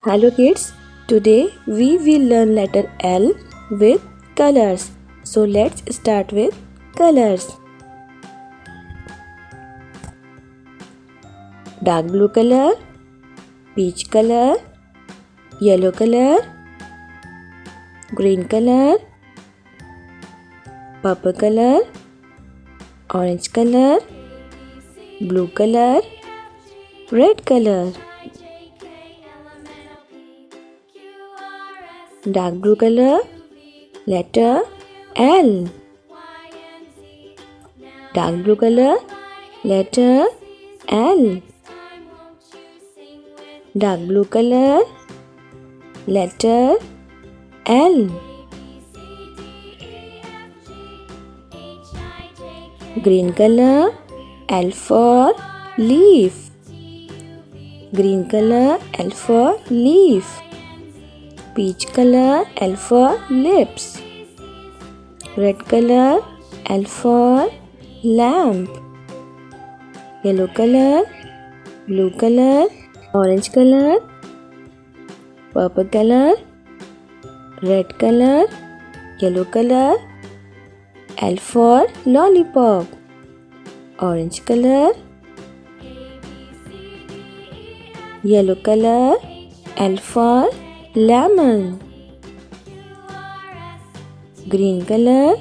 Hello kids, today we will learn letter L with colors. So let's start with colors. Dark blue color, peach color, yellow color, green color, purple color, orange color, blue color, red color. Dark blue color, letter L. Dark blue color, letter L. Dark blue color, letter L. Green color, L for leaf. Green color, L for leaf. Peach color, L for lips. Red color, L for lamp. Yellow color, blue color, orange color, purple color, red color, yellow color, L for lollipop. Orange color, yellow color, L for lemon. Green color,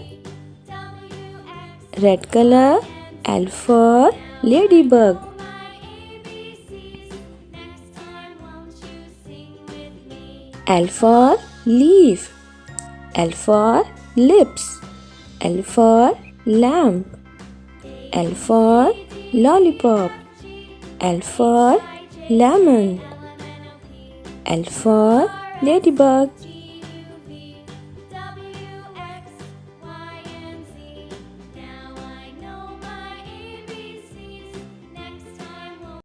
red color, L for ladybug. L for leaf. L for lips. L for lamp. L for lollipop. L for lemon. L for ladybug.